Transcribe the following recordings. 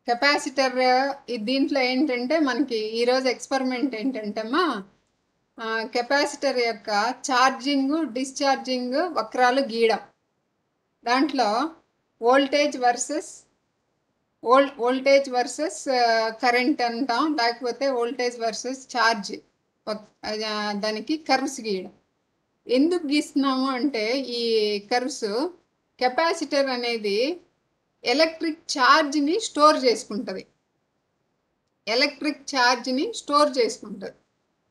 Capacitor దీంట్లో ఏంటంటే మనకి ఈరోజు ఎక్స్పెరిమెంట్ ఏంటంటేమ్మా కెపాసిటర్ యొక్క ఛార్జింగ్ డిశ్చార్జింగ్ వక్రాలు గీయడం. దాంట్లో వోల్టేజ్ వర్సెస్ కరెంట్ అంటాం, లేకపోతే వోల్టేజ్ వర్సెస్ ఛార్జ్, దానికి కర్వ్స్ గీయడం. ఎందుకు గీస్తున్నాము అంటే ఈ కర్వ్స్ కెపాసిటర్ అనేది ఎలక్ట్రిక్ ఛార్జ్ని స్టోర్ చేసుకుంటుంది.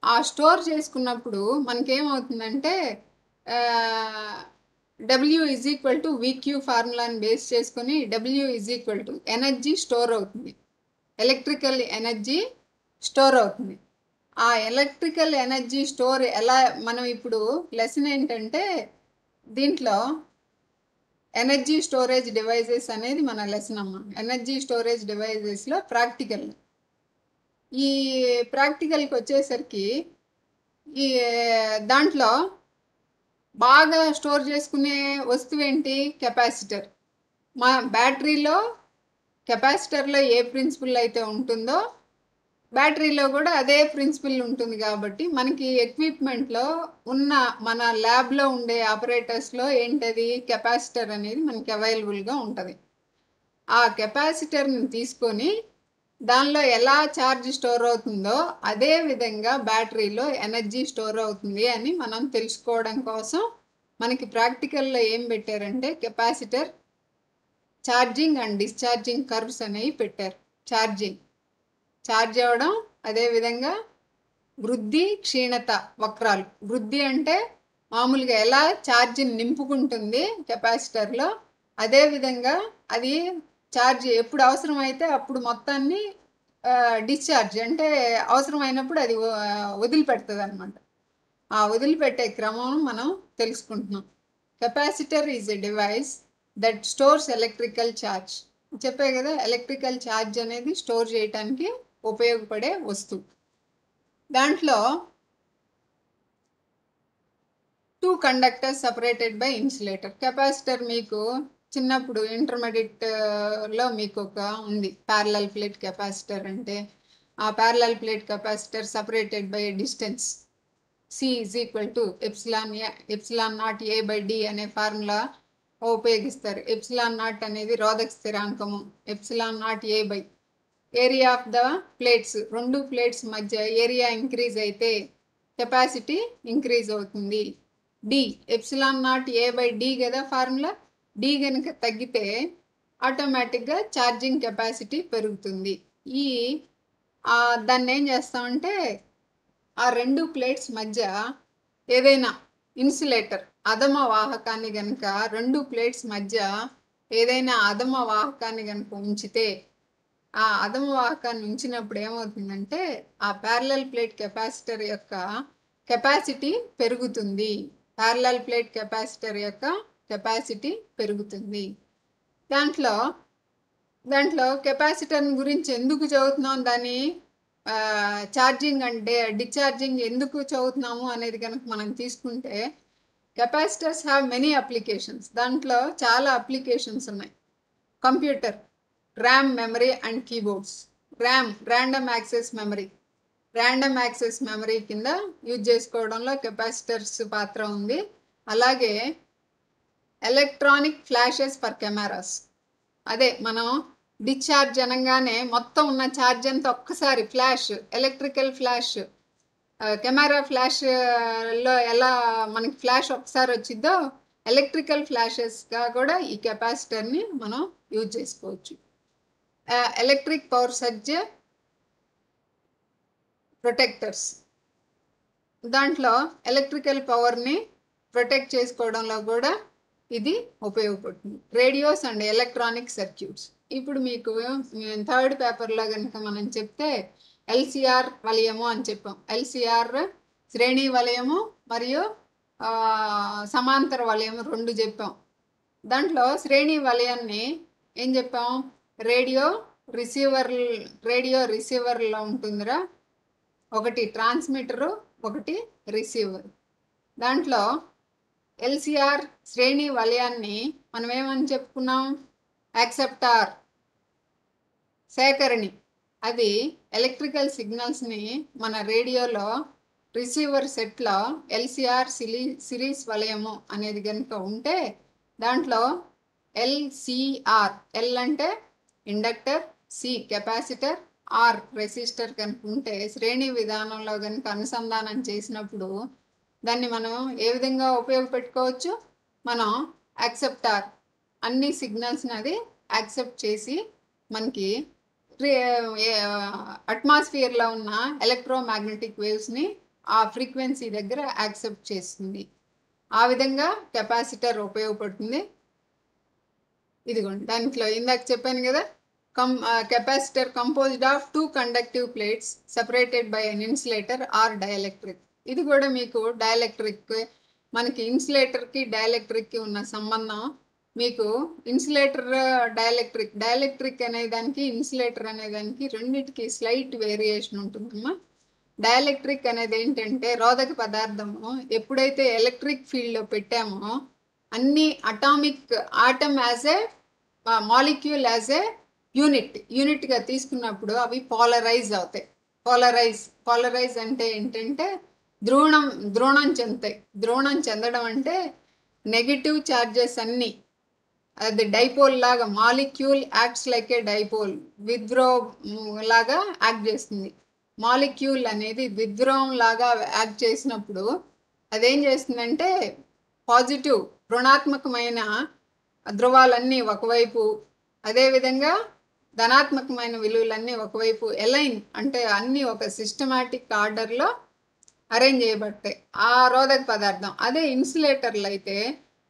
ఆ స్టోర్ చేసుకున్నప్పుడు మనకేమవుతుందంటే W is equal to VQ ఫార్ములాని బేస్ చేసుకొని W is equal to energy store అవుతుంది, ఎలక్ట్రికల్ ఎనర్జీ స్టోర్ అవుతుంది. ఆ ఎలక్ట్రికల్ ఎనర్జీ స్టోర్ ఎలా, మనం ఇప్పుడు లెసన్ ఏంటంటే దీంట్లో ఎనర్జీ స్టోరేజ్ డివైజెస్ అనేది మన లెసన్ అమ్మ. ఎనర్జీ స్టోరేజ్ డివైజెస్లో ప్రాక్టికల్. ఈ ప్రాక్టికల్కి వచ్చేసరికి ఈ దాంట్లో బాగా స్టోర్ చేసుకునే వస్తువు ఏంటి? కెపాసిటర్. మా బ్యాటరీలో కెపాసిటర్లో ఏ ప్రిన్సిపల్ అయితే ఉంటుందో బ్యాటరీలో కూడా అదే ప్రిన్సిపల్ ఉంటుంది. కాబట్టి మనకి ఎక్విప్మెంట్లో ఉన్న మన ల్యాబ్లో ఉండే ఆపరేటర్స్లో ఏంటది? కెపాసిటర్ అనేది మనకి అవైలబుల్గా ఉంటుంది. ఆ కెపాసిటర్ని తీసుకొని దానిలో ఎలా ఛార్జ్ స్టోర్ అవుతుందో అదే విధంగా బ్యాటరీలో ఎనర్జీ స్టోర్ అవుతుంది అని మనం తెలుసుకోవడం కోసం మనకి ప్రాక్టికల్లో ఏం పెట్టారంటే capacitor charging and discharging curves అనేవి పెట్టారు. ఛార్జ్ అవ్వడం, అదేవిధంగా వృద్ధి క్షీణత వక్రాలు. వృద్ధి అంటే మామూలుగా ఎలా ఛార్జిని నింపుకుంటుంది కెపాసిటర్లో, అదేవిధంగా అది ఛార్జ్ ఎప్పుడు అవసరమైతే అప్పుడు మొత్తాన్ని డిశ్చార్జ్ అంటే అవసరమైనప్పుడు అది వదిలిపెడుతుంది అనమాట. ఆ వదిలిపెట్టే క్రమం మనం తెలుసుకుంటున్నాం. Capacitor is a device that stores electrical charge. చెప్పే కదా, ఎలక్ట్రికల్ ఛార్జ్ అనేది స్టోర్ చేయడానికి ఉపయోగపడే వస్తువు. దాంట్లో 2 conductors separated by insulator. Capacitor మీకు చిన్నప్పుడు ఇంటర్మీడియట్లో మీకు ఒక ఉంది ప్యారలల్ ప్లేట్ కెపాసిటర్ అంటే. ఆ parallel plate capacitor separated by distance C is equal to epsilon naught A by D అనే ఫార్ములా ఉపయోగిస్తారు. ఎప్సిలాన్ నాట్ అనేది రోధక స్థిరాంకము, epsilon naught A by area of the plates. 2 plates మధ్య ఏరియా ఇంక్రీజ్ అయితే capacity increase అవుతుంది. D epsilon naught A by D కదా formula. D కనుక తగ్గితే ఆటోమేటిక్గా ఛార్జింగ్ కెపాసిటీ పెరుగుతుంది. దాన్ని ఏం చేస్తామంటే ఆ 2 ప్లేట్స్ మధ్య ఏదైనా ఇన్సులేటర్ అధమ వాహకాన్ని కనుక 2 ప్లేట్స్ మధ్య ఏదైనా అధమ వాహకాన్ని కనుక ఉంచితే, ఆ అధమ వాహకాన్ని ఉంచినప్పుడు ఏమవుతుందంటే ఆ ప్యారలల్ ప్లేట్ కెపాసిటర్ యొక్క కెపాసిటీ పెరుగుతుంది. ప్యారలల్ ప్లేట్ కెపాసిటర్ యొక్క కెపాసిటీ పెరుగుతుంది. దాంట్లో కెపాసిటర్ గురించి ఎందుకు చదువుతున్నాం, దాన్ని ఛార్జింగ్ అండ్ డిశ్చార్జింగ్ ఎందుకు చదువుతున్నాము అనేది కనుక మనం తీసుకుంటే, కెపాసిటర్స్ హ్యావ్ మెనీ అప్లికేషన్స్. దాంట్లో చాలా అప్లికేషన్స్ ఉన్నాయి. Computer, RAM memory and keyboards. Random access memory కింద యూజ్ చేసుకోవడంలో కెపాసిటర్స్ పాత్ర ఉంది. అలాగే ఎలక్ట్రానిక్ ఫ్లాషెస్ ఫర్ కెమెరాస్. అదే మనం డిశ్చార్జ్ అనగానే మొత్తం ఉన్న ఛార్జ్ అంతా ఒక్కసారి ఫ్లాష్, ఎలక్ట్రికల్ ఫ్లాష్, కెమెరా ఫ్లాష్లో ఎలా మనకి ఫ్లాష్ ఒకసారి వచ్చిద్దో ఎలక్ట్రికల్ ఫ్లాషెస్గా కూడా ఈ కెపాసిటర్ని మనం యూజ్ చేసుకోవచ్చు. Electric power surge protectors. దాంట్లో ఎలక్ట్రికల్ పవర్ని ప్రొటెక్ట్ చేసుకోవడంలో కూడా ఇది ఉపయోగపడుతుంది. Radios and electronic circuits. ఇప్పుడు మీకు 3rd పేపర్లో కనుక మనం చెప్తే LCR వలయము అని చెప్పాం. LCR శ్రేణి వలయము మరియు సమాంతర వలయము 2 చెప్పాం. దాంట్లో శ్రేణి వలయాన్ని ఏం చెప్పాం? రేడియో రిసీవర్లో ఉంటుందిరా, ఒకటి ట్రాన్స్మిటరు, ఒకటి రిసీవర్. దాంట్లో LCR శ్రేణి వలయాన్ని మనం ఏమని చెప్పుకున్నాం? యాక్సెప్టార్. సేకరణి. అది ఎలక్ట్రికల్ సిగ్నల్స్ని మన రేడియోలో రిసీవర్ సెట్లో ఎల్సిఆర్ సిరీస్ వలయము అనేది కనుక ఉంటే దాంట్లో ఎల్సిఆర్, ఎల్ అంటే inductor, C capacitor, R resistor కనుక ఉంటే శ్రేణి విధానంలో కనుక అనుసంధానం చేసినప్పుడు దాన్ని మనం ఏ విధంగా ఉపయోగపెట్టుకోవచ్చు? మనం యాక్సెప్టార్, అన్ని సిగ్నల్స్ని అది యాక్సెప్ట్ చేసి మనకి అట్మాస్ఫియర్లో ఉన్న ఎలక్ట్రోమాగ్నెటిక్ వేవ్స్ని ఆ ఫ్రీక్వెన్సీ దగ్గర యాక్సెప్ట్ చేస్తుంది. ఆ విధంగా కెపాసిటర్ ఉపయోగపడుతుంది. ఇదిగోండి, దాంట్లో ఇందాక చెప్పాను కదా, capacitor composed of 2 conductive plates separated by an insulator or dielectric. ఇది కూడా మీకు డైఎలక్ట్రిక్, మనకి ఇన్సులేటర్కి డైఎలక్ట్రిక్కి ఉన్న సంబంధం మీకు ఇన్సులేటర్ డైఎలక్ట్రిక్ అనేదానికి ఇన్సులేటర్ అనేదానికి రెండింటికి స్లైట్ వేరియేషన్ ఉంటుందమ్మా. డైఎలక్ట్రిక్ అనేది ఏంటంటే రోధక పదార్థము ఎప్పుడైతే ఎలక్ట్రిక్ ఫీల్డ్లో పెట్టామో అన్ని atom as a molecule as a యూనిట్గా తీసుకున్నప్పుడు అవి పోలరైజ్ అవుతాయి. పోలరైజ్ అంటే ఏంటంటే ద్రోణం చెందుతాయి. ద్రోణం చెందడం అంటే నెగిటివ్ ఛార్జెస్ అన్నీ, అది డైపోల్ లాగా, molecule acts like a dipole, విద్రో లాగా యాక్ట్ చేస్తుంది. మాలిక్యూల్ అనేది విద్రోహం లాగా యాక్ట్ చేసినప్పుడు అదేం చేస్తుందంటే పాజిటివ్ రుణాత్మకమైన ధ్రువాలన్నీ ఒకవైపు, అదేవిధంగా ధనాత్మకమైన విలువలన్నీ ఒకవైపు ఎలైన్ అంటే అన్నీ ఒక సిస్టమాటిక్ ఆర్డర్లో అరేంజ్ చేయబడతాయి ఆ రోధక పదార్థం. అదే ఇన్సులేటర్లు అయితే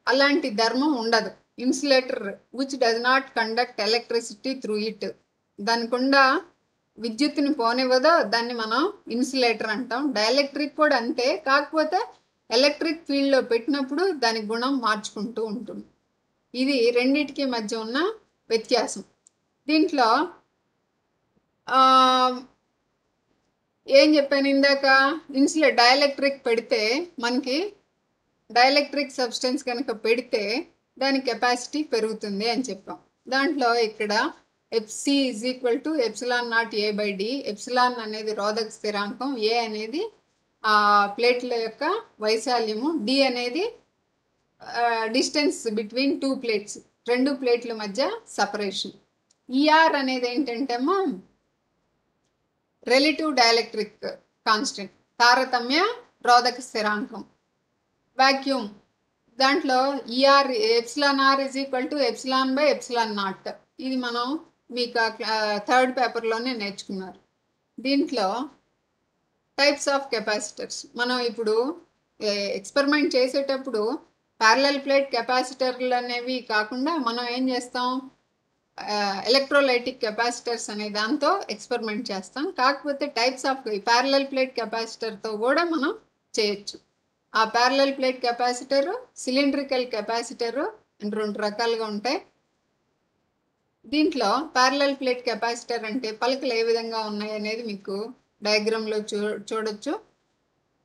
అలాంటి ధర్మం ఉండదు. Insulator which does not conduct electricity through it, దానికుండా విద్యుత్తుని పోనివ్వదో దాన్ని మనం ఇన్సులేటర్ అంటాం. డైఎలక్ట్రిక్ కూడా అంతే, కాకపోతే ఎలక్ట్రిక్ ఫీల్డ్లో పెట్టినప్పుడు దాని గుణం మార్చుకుంటూ ఉంటుంది. ఇది రెండింటికి మధ్య ఉన్న వ్యత్యాసం. దీంట్లో ఏం చెప్పాను ఇందాక, డైఎలక్ట్రిక్ పెడితే మనకి డైఎలక్ట్రిక్ సబ్స్టెన్స్ కనుక పెడితే దాని కెపాసిటీ పెరుగుతుంది అని చెప్పాం. దాంట్లో ఇక్కడ FC is equal to epsilon naught A by D. Epsilon అనేది రోధక స్థిరాంకం, ఏ అనేది ఆ ప్లేట్ల యొక్క వైశాల్యము, డి అనేది డిస్టెన్స్ బిట్వీన్ 2 ప్లేట్స్, 2 ప్లేట్ల మధ్య సపరేషన్. ఈఆర్ అనేది ఏంటంటేమో రిలేటివ్ డైఎలక్ట్రిక్ కాన్స్టెంట్, తారతమ్య రోధక స్థిరాంకం. వాక్యూమ్ దాంట్లో ER epsilon R is equal to epsilon by epsilon naught. ఇది మనం మీకు 3rd పేపర్లోనే నేర్చుకున్నారు. దీంట్లో టైప్స్ ఆఫ్ కెపాసిటర్స్ మనం ఇప్పుడు ఎక్స్పెరిమెంట్ చేసేటప్పుడు ప్యారలల్ ప్లేట్ కెపాసిటర్లు అనేవి కాకుండా మనం ఏం చేస్తాం, ఎలక్ట్రోలైటిక్ కెపాసిటర్స్ అనే దాంతో ఎక్స్పెరిమెంట్ చేస్తాం. కాకపోతే టైప్స్ ఆఫ్ ప్యారలల్ ప్లేట్ కెపాసిటర్తో కూడా మనం చేయొచ్చు. ఆ parallel plate capacitor, cylindrical capacitor 2 రకాలుగా ఉంటాయి. దీంట్లో ప్యారలల్ ప్లేట్ కెపాసిటర్ అంటే పలకలు ఏ విధంగా ఉన్నాయి అనేది మీకు డయాగ్రామ్లో చూడొచ్చు.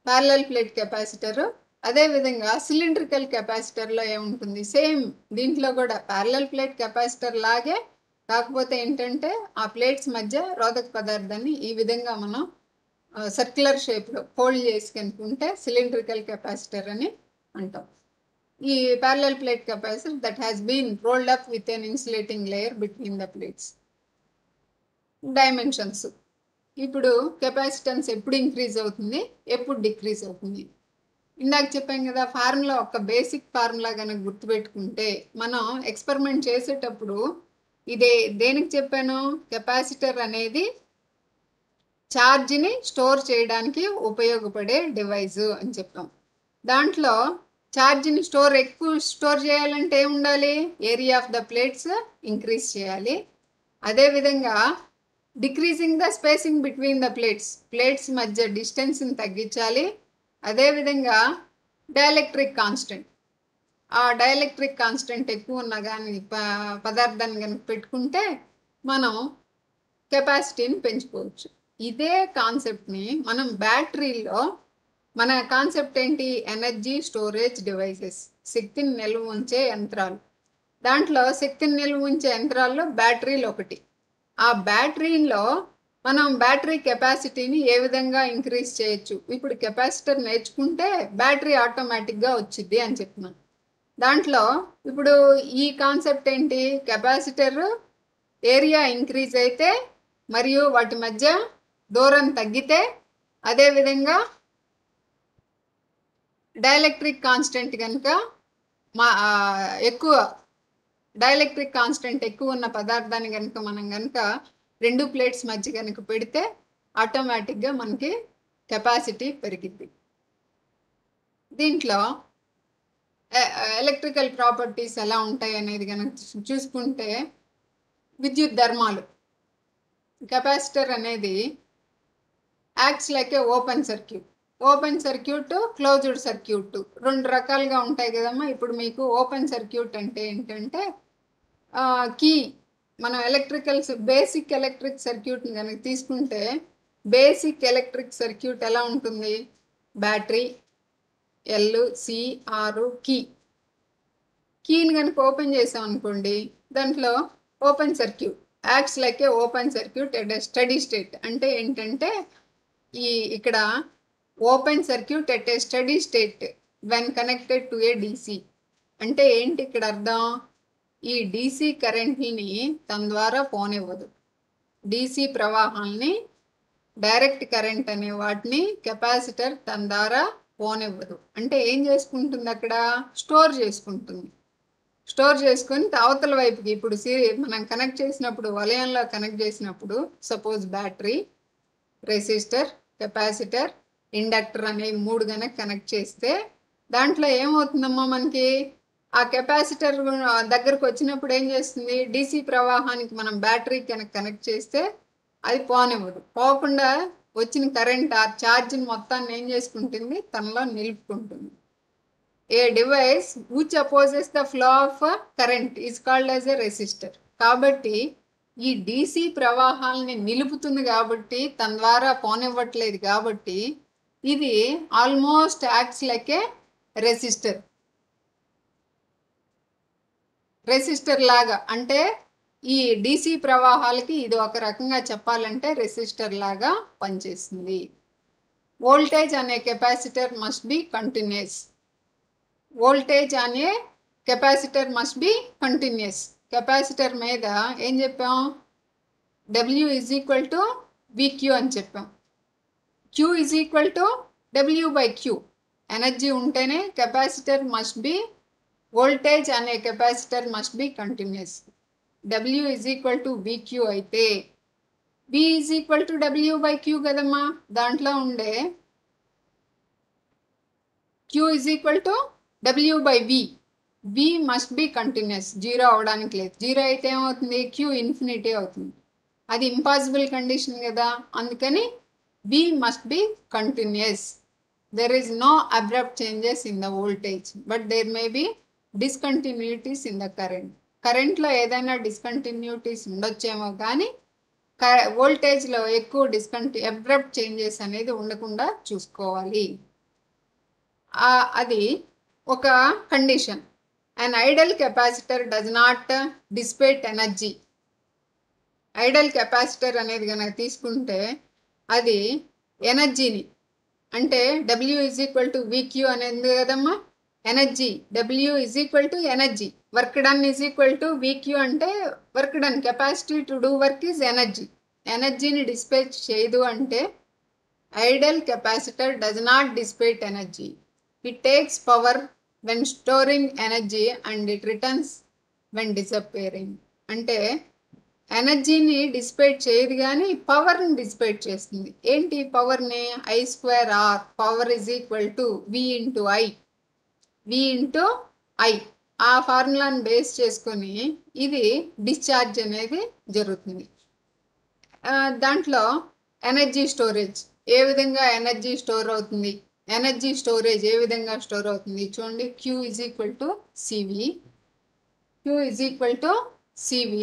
ప్యారలల్ ప్లేట్ కెపాసిటర్, అదేవిధంగా సిలిండ్రికల్ కెపాసిటర్లో ఏముంటుంది, సేమ్ దీంట్లో కూడా ప్యారలల్ ప్లేట్ కెపాసిటర్ లాగే, కాకపోతే ఏంటంటే ఆ ప్లేట్స్ మధ్య రోధక పదార్థాన్ని ఈ విధంగా మనం సర్క్యులర్ షేప్లో ఫోల్డ్ చేసి కనుక్కుంటే సిలిండ్రికల్ కెపాసిటర్ అని అంటాం. ఈ parallel plate capacitor that has been rolled up with an insulating layer between the plates. Dimensions, ఇప్పుడు కెపాసిటెన్స్ ఎప్పుడు ఇంక్రీజ్ అవుతుంది, ఎప్పుడు డిక్రీజ్ అవుతుంది. ఇందాక చెప్పాం కదా, ఫార్ములా ఒక బేసిక్ ఫార్ములా కనుక గుర్తుపెట్టుకుంటే మనం ఎక్స్పెరిమెంట్ చేసేటప్పుడు ఇదే దేనికి చెప్పాను, కెపాసిటర్ అనేది ఛార్జ్ని స్టోర్ చేయడానికి ఉపయోగపడే డివైజు అని చెప్పాం. దాంట్లో ఛార్జ్ని ఎక్కువ స్టోర్ చేయాలంటే ఏమి ఉండాలి, area of the plates increase చేయాలి. అదేవిధంగా decreasing the spacing between the plates మధ్య డిస్టెన్స్ని తగ్గించాలి. అదేవిధంగా డైఎలక్ట్రిక్ కాన్స్టెంట్, ఆ డైఎలక్ట్రిక్ కాన్స్టెంట్ ఎక్కువ ఉన్న కానీ పదార్థాన్ని కనుక పెట్టుకుంటే మనం కెపాసిటీని పెంచుకోవచ్చు. ఇదే కాన్సెప్ట్ని మనం బ్యాటరీలో, మన కాన్సెప్ట్ ఏంటి, ఎనర్జీ స్టోరేజ్ డివైసెస్, శక్తిని నిల్వ ఉంచే యంత్రాలు. దాంట్లో శక్తిని నిల్వ ఉంచే యంత్రాల్లో బ్యాటరీలు ఒకటి. ఆ బ్యాటరీలో మనం బ్యాటరీ కెపాసిటీని ఏ విధంగా ఇంక్రీజ్ చేయొచ్చు. ఇప్పుడు కెపాసిటర్ నేర్చుకుంటే బ్యాటరీ ఆటోమేటిక్గా వచ్చింది అని చెప్తున్నాను. దాంట్లో ఇప్పుడు ఈ కాన్సెప్ట్ ఏంటి, కెపాసిటర్ ఏరియా ఇంక్రీజ్ అయితే మరియు వాటి మధ్య దూరం తగ్గితే, అదేవిధంగా డైఎలక్ట్రిక్ కాన్స్టెంట్ కనుక ఎక్కువ డైఎలక్ట్రిక్ కాన్స్టెంట్ ఎక్కువ ఉన్న పదార్థాన్ని కనుక మనం కనుక రెండు ప్లేట్స్ మధ్య కనుక పెడితే ఆటోమేటిక్గా మనకి కెపాసిటీ పెరిగిద్ది. దీంట్లో ఎలక్ట్రికల్ ప్రాపర్టీస్ ఎలా ఉంటాయి అనేది కనుక చూసుకుంటే, విద్యుత్ ధర్మాలు, కెపాసిటర్ అనేది యాక్ట్స్ లైక్ ఏ open circuit. Open circuit, closed circuit రెండు రకాలుగా ఉంటాయి కదమ్మా. ఇప్పుడు మీకు ఓపెన్ సర్క్యూట్ అంటే ఏంటంటే కీ మనం బేసిక్ ఎలక్ట్రిక్ సర్క్యూట్ని కనుక తీసుకుంటే, బేసిక్ ఎలక్ట్రిక్ సర్క్యూట్ ఎలా ఉంటుంది, బ్యాటరీ, LCR, కీని కనుక ఓపెన్ చేసాం అనుకోండి, దాంట్లో open circuit acts like A open circuit at a steady state. అంటే ఏంటంటే ఇక్కడ open circuit at a steady state when connected to A DC. అంటే ఏంటి ఇక్కడ అర్థం, ఈ DC కరెంట్ని తన ద్వారా పోనివ్వదు. DC ప్రవాహాల్ని, డైరెక్ట్ కరెంట్ అనే వాటిని కెపాసిటర్ తన ద్వారా పోనివ్వదు. అంటే ఏం చేసుకుంటుంది, అక్కడ స్టోర్ చేసుకుంటుంది. స్టోర్ చేసుకొని అవతల వైపుకి ఇప్పుడు మనం కనెక్ట్ చేసినప్పుడు, వలయంలో కనెక్ట్ చేసినప్పుడు suppose battery, resistor, capacitor, inductor అనేవి మూడు కనుక కనెక్ట్ చేస్తే, దాంట్లో ఏమవుతుందమ్మా, మనకి ఆ కెపాసిటర్ దగ్గరకు వచ్చినప్పుడు ఏం చేస్తుంది, DC ప్రవాహానికి మనం బ్యాటరీ కనుక కనెక్ట్ చేస్తే అది పోనివ్వదు. పోకుండా వచ్చిన కరెంట్ ఆ ఛార్జ్ని మొత్తాన్ని ఏం చేసుకుంటుంది, తనలో నిలుపుకుంటుంది. A device which opposes the flow of current is called as a resistor. కాబట్టి ఈ DC ప్రవాహాలని నిలుపుతుంది కాబట్టి, తన ద్వారా పోనివ్వట్లేదు కాబట్టి, ఇది ఆల్మోస్ట్ యాక్ట్స్ లైక్ ఏ రెసిస్టర్ లాగా. అంటే ఈ DC ప్రవాహాలకి ఇది ఒక రకంగా చెప్పాలంటే రెసిస్టర్ లాగా పనిచేస్తుంది. వోల్టేజ్ అనే capacitor must be continuous. Voltage అనే capacitor must be continuous. Capacitor మీద ఏం చెప్పాం, W is equal to VQ అని చెప్పాం. Q is equal to W/Q. Energy ఉంటేనే కెపాసిటర్ మస్ట్ బి, వోల్టేజ్ అనే capacitor must be continuous. W is equal to VQ అయితే V is equal to W/Q కదమ్మా. దాంట్లో ఉండే Q is equal to W/V. V must be continuous, zero అవడానికి లేదు. Zero అయితే ఏమవుతుంది, Q ఇన్ఫినిటీ అవుతుంది. అది ఇంపాసిబుల్ కండిషన్ కదా. అందుకని V must be continuous. There is no abrupt changes in the voltage, but there may be discontinuities in the current. కరెంట్లో ఏదైనా డిస్కంటిన్యూటీస్ ఉండొచ్చేమో కానీ వోల్టేజ్లో ఎక్కువ అబ్రప్ట్ చేంజెస్ అనేది ఉండకుండా చూసుకోవాలి. అది ఒక condition. An idle capacitor does not dissipate energy. Idle capacitor అనేది కనుక తీసుకుంటే అది ఎనర్జీని, అంటే W is equal to VQ అనేది కదమ్మా energy. W is equal to energy. Work done is equal to VQ అంటే work done. Capacity to do work is energy. ఎనర్జీని డిస్పేట్ చేయదు అంటే idle capacitor does not dissipate energy. It takes power when storing energy and it returns when disappearing. అంటే ఎనర్జీని dissipate చేయదు కానీ పవర్ని డిస్పేట్ చేస్తుంది. ఏంటి పవర్ని, I/R. Power is equal to V into I. ఆ ఫార్ములాని బేస్ చేసుకొని ఇది డిశ్చార్జ్ అనేది జరుగుతుంది. దాంట్లో ఎనర్జీ స్టోరేజ్ ఏ విధంగా ఎనర్జీ స్టోర్ అవుతుంది, ఎనర్జీ స్టోరేజ్ ఏ విధంగా స్టోర్ అవుతుంది చూడండి. Q is equal to CV.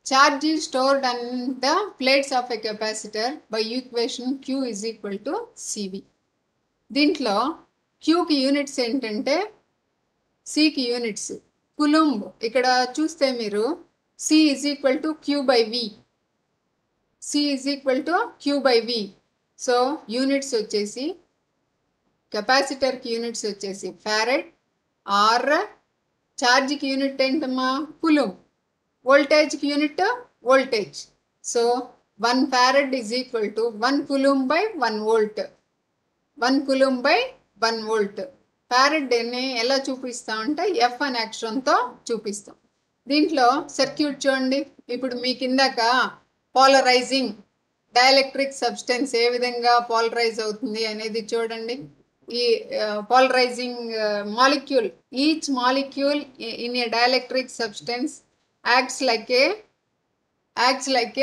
Charge is stored on the plates of a capacitor by equation Q is equal to CV. దీంట్లో Qకి యూనిట్స్ ఏంటంటే Cకి యూనిట్స్ కులుంబ్. ఇక్కడ చూస్తే మీరు C is equal to Q by V. C is equal to Q by V. So units వచ్చేసి కెపాసిటర్కి units వచ్చేసి farad, or ఛార్జ్కి unit ఏంటమ్మా కులుమ్, వోల్టేజ్కి unit voltage. So 1 farad is equal to 1 coulomb by 1 volt. 1 coulomb by 1 volt. ఫారడ్ని ఎలా చూపిస్తామంటే F అనే అక్షరంతో చూపిస్తాం. దీంట్లో సర్క్యూట్ చూడండి. ఇప్పుడు మీ కిందాక పోలరైజింగ్ డైఎలక్ట్రిక్ సబ్స్టెన్స్ ఏ విధంగా పోలరైజ్ అవుతుంది అనేది చూడండి. ఈ polarising molecule, each molecule in a dielectric substance acts like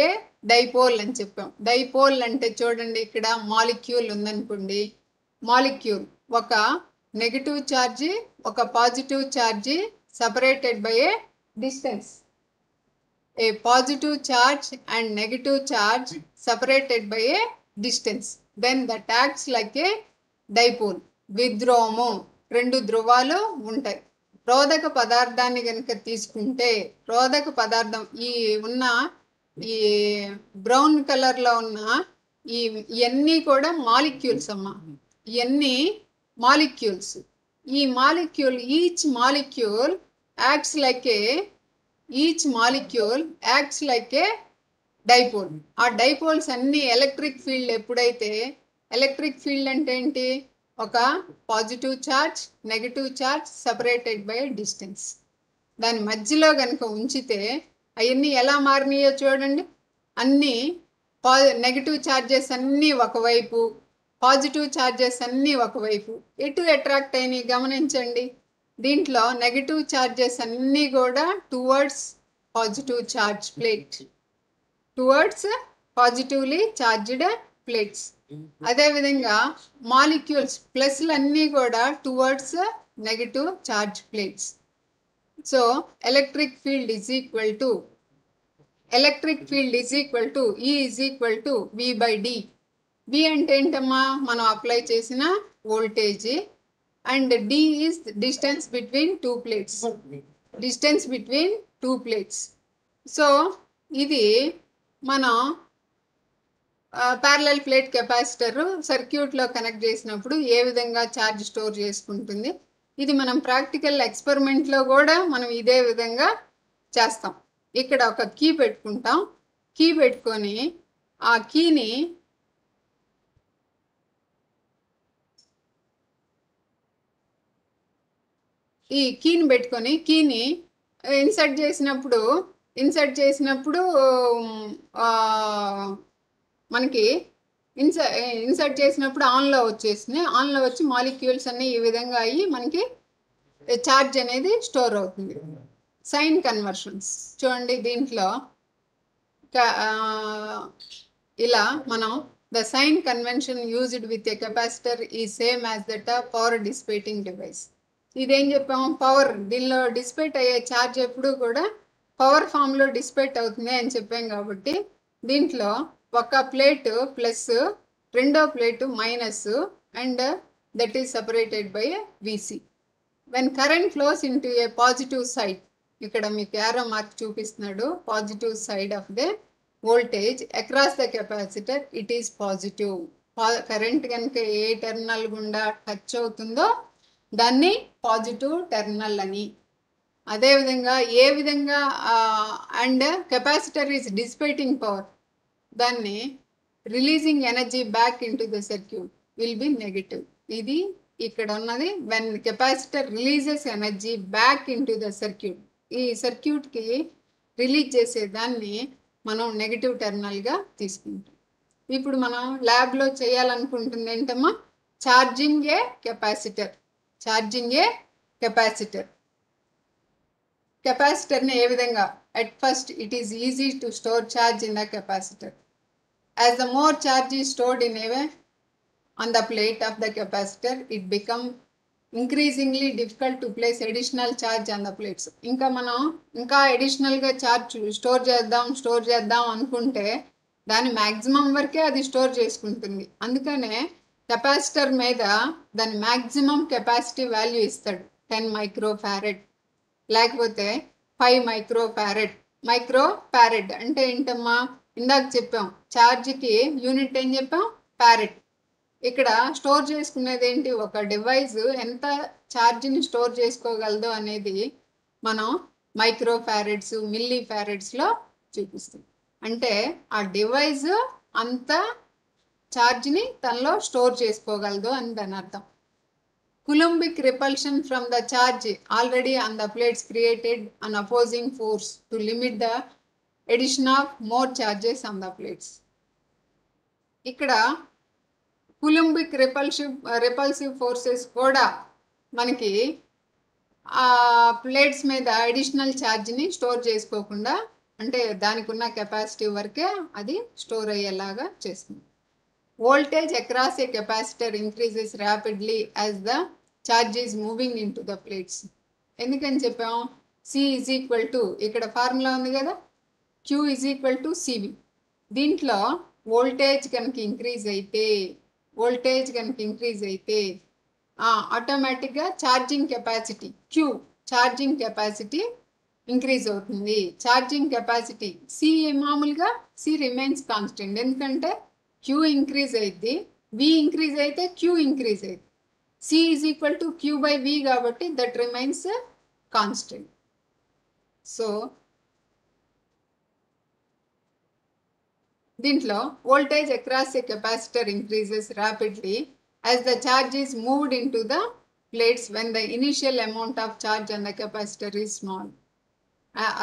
a dipole అని చెప్పాం. డైపోల్ అంటే చూడండి, ఇక్కడ మాలిక్యూల్ ఉందనుకోండి. మాలిక్యూల్ ఒక నెగటివ్ ఛార్జీ, ఒక positive charge separated by a distance. A positive charge and negative charge separated by a distance. Then that acts like a dipole. విద్రోము, రెండు ధ్రువాలు ఉంటాయి. రోధక పదార్థాన్ని కనుక తీసుకుంటే, రోధక పదార్థం ఈ బ్రౌన్ కలర్లో ఉన్న ఇవన్నీ కూడా మాలిక్యూల్స్ అమ్మా. ఇవన్నీ మాలిక్యూల్స్. ఈ molecule, each molecule acts like a dipole. ఆ డైపోల్స్ అన్నీ ఎలక్ట్రిక్ ఫీల్డ్ ఎప్పుడైతే, ఎలక్ట్రిక్ ఫీల్డ్ అంటే ఏంటి, ఒక positive charge, negative charge separated by distance. దాని మధ్యలో కనుక ఉంచితే అవన్నీ ఎలా మారినాయో చూడండి. అన్నీ నెగటివ్ ఛార్జెస్ అన్నీ ఒకవైపు, పాజిటివ్ ఛార్జెస్ అన్నీ ఒకవైపు. ఎటు అట్రాక్ట్ అయినాయి గమనించండి. దీంట్లో నెగటివ్ ఛార్జెస్ అన్నీ కూడా towards positive charge plate, towards positively charged plates. అదేవిధంగా మాలిక్యూల్స్ ప్లస్లు అన్నీ కూడా towards negative charge plates. So electric field is equal to E is equal to V by D. V అంటే ఏంటమ్మా, మనం అప్లై చేసిన voltage, and D is distance between two plates. So ఇది మనం parallel plate capacitor సర్క్యూట్లో connect చేసినప్పుడు ఏ విధంగా charge store చేసుకుంటుంది. ఇది మనం ప్రాక్టికల్ ఎక్స్పెరిమెంట్లో కూడా మనం ఇదే విధంగా చేస్తాం. ఇక్కడ ఒక కీ పెట్టుకుంటాం. కీ పెట్టుకొని ఆ కీని ఇన్సర్ట్ చేసినప్పుడు మనకి ఇన్సర్ట్ చేసినప్పుడు ఆన్లో వచ్చేసింది. ఆన్లో వచ్చి మాలిక్యూల్స్ అన్నీ ఈ విధంగా అయ్యి మనకి ఛార్జ్ అనేది స్టోర్ అవుతుంది. సైన్ కన్వర్షన్స్ చూడండి. దీంట్లో ఇలా మనం the sign convention used with a capacitor is same as that power dissipating device. ఇదేం చెప్పాము, పవర్, దీనిలో డిసిపేట్ అయ్యే ఛార్జ్ ఎప్పుడు కూడా పవర్ ఫామ్లో డిసిపేట్ అవుతుంది అని చెప్పాం. కాబట్టి దీంట్లో ఒక ప్లేట్ ప్లస్, రెండో plate minus, and that is separated by VC. When current flows in to A positive side, ఇక్కడ మీకు యారో మార్క్ చూపిస్తున్నాడు, positive side of the voltage across the capacitor it is positive. Current కనుక ఏ terminal గుండా touch అవుతుందో దాన్ని positive terminal అని. అదేవిధంగా ఏ విధంగా అండ్ కెపాసిటర్ ఈస్ డిసిపేటింగ్ పవర్, దాన్ని releasing energy back in to the circuit will be negative. ఇది ఇక్కడ ఉన్నది. When capacitor releases energy back in to the circuit, ఈ సర్క్యూట్కి రిలీజ్ చేసేదాన్ని మనం నెగటివ్ టెర్మినల్గా తీసుకుంటాం. ఇప్పుడు మనం ల్యాబ్లో చేయాలనుకుంటుంది ఏంటమ్మా, ఛార్జింగ్ ఏ కెపాసిటర్. కెపాసిటర్ని ఏ విధంగా, at first it is easy to store charge in the capacitor. As the more charge is stored in a on the plate of the capacitor, it become increasingly difficult to place additional charge on the plates. ఇంకా మనం ఇంకా అడిషనల్గా charge store చేద్దాం అనుకుంటే దాని maximum వరకే అది store చేసుకుంటుంది. అందుకనే కెపాసిటర్ మీద దాని మ్యాక్సిమం కెపాసిటీ వాల్యూ ఇస్తాడు, 10 మైక్రోఫారెడ్ లేకపోతే 5 మైక్రోఫారెడ్ మైక్రో ఫ్యారెడ్ అంటే ఏంటమ్మా, ఇందాక చెప్పాం ఛార్జ్కి యూనిట్ ఏం చెప్పాం, ఫ్యారెడ్. ఇక్కడ స్టోర్ చేసుకునేది ఏంటి, ఒక డివైస్ ఎంత ఛార్జ్ని స్టోర్ చేసుకోగలదు అనేది మనం మైక్రో ఫ్యారెడ్స్, మిల్లీ ఫ్యారెడ్స్లో చూపిస్తాం. అంటే ఆ డివైస్ అంత ఛార్జ్ని తనలో స్టోర్ చేసుకోగలదు అని దాని అర్థం. Coulombic repulsion from the charge already on the plates created an opposing force to limit the addition of more charges on the plates. ఇక్కడ కులంబిక్ repulsive ఫోర్సెస్ కూడా మనకి ఆ ప్లేట్స్ మీద అడిషనల్ ఛార్జ్ని స్టోర్ చేసుకోకుండా, అంటే దానికి ఉన్న కెపాసిటీ వరకే అది స్టోర్ అయ్యేలాగా చేస్తుంది. Voltage across a capacitor increases rapidly as the charge is moving into the plates. ఎందుకని చెప్పాం, C is equal to, ఇక్కడ ఫార్ములా ఉంది కదా, Q is equal to CV. దీంట్లో వోల్టేజ్ కనుక ఇంక్రీజ్ అయితే ఆటోమేటిక్గా charging capacity charging capacity increase అవుతుంది. ఛార్జింగ్ కెపాసిటీ C మామూలుగా C రిమైన్స్ కాన్స్టెంట్, ఎందుకంటే Q ఇంక్రీజ్ అయింది, V ఇంక్రీజ్ అయితే Q ఇంక్రీజ్ అయింది. C is equal to Q by V కాబట్టి దట్ రిమైన్స్ కాన్స్టెంట్. సో దీంట్లో voltage across a capacitor increases rapidly as the charge is moved in to the plates when the initial amount of charge on the capacitor is small.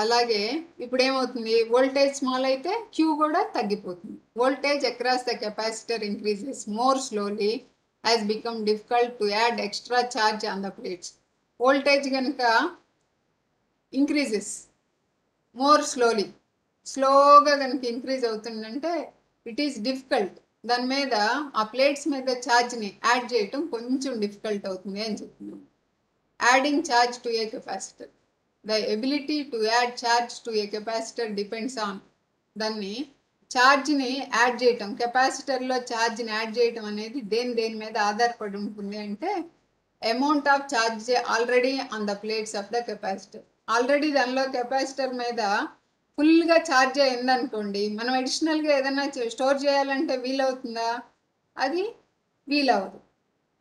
అలాగే ఇప్పుడు ఏమవుతుంది, voltage small అయితే queue కూడా తగ్గిపోతుంది. Voltage across the capacitor increases more slowly as become difficult to add extra charge on the plates. Voltage కనుక increases more స్లోగా కనుక increase అవుతుందంటే ఇట్ ఈస్ డిఫికల్ట్, దాని మీద ఆ ప్లేట్స్ మీద ఛార్జ్ని యాడ్ చేయటం కొంచెం డిఫికల్ట్ అవుతుంది అని చెప్తున్నాం. Adding charge to A capacitor, the ability to add charge to a capacitor depends on, దాన్ని ఛార్జ్ని యాడ్ చేయటం, కెపాసిటర్లో ఛార్జ్ని యాడ్ చేయటం అనేది దేని మీద ఆధారపడి ఉంటుంది అంటే amount of charge already on the plates of the capacitor. Already దానిలో కెపాసిటర్ మీద ఫుల్గా ఛార్జ్ అయింది అనుకోండి, మనం అడిషనల్గా ఏదైనా స్టోర్ చేయాలంటే వీలవుతుందా, అది వీలవదు.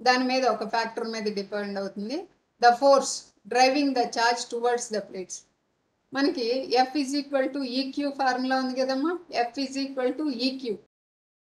దాని మీద ఒక ఫ్యాక్టర్ మీద డిపెండ్ అవుతుంది. The force driving the charge towards the plates. మనకి F is equal to EQ formula ఉంది కదమ్మా, F is equal to EQ,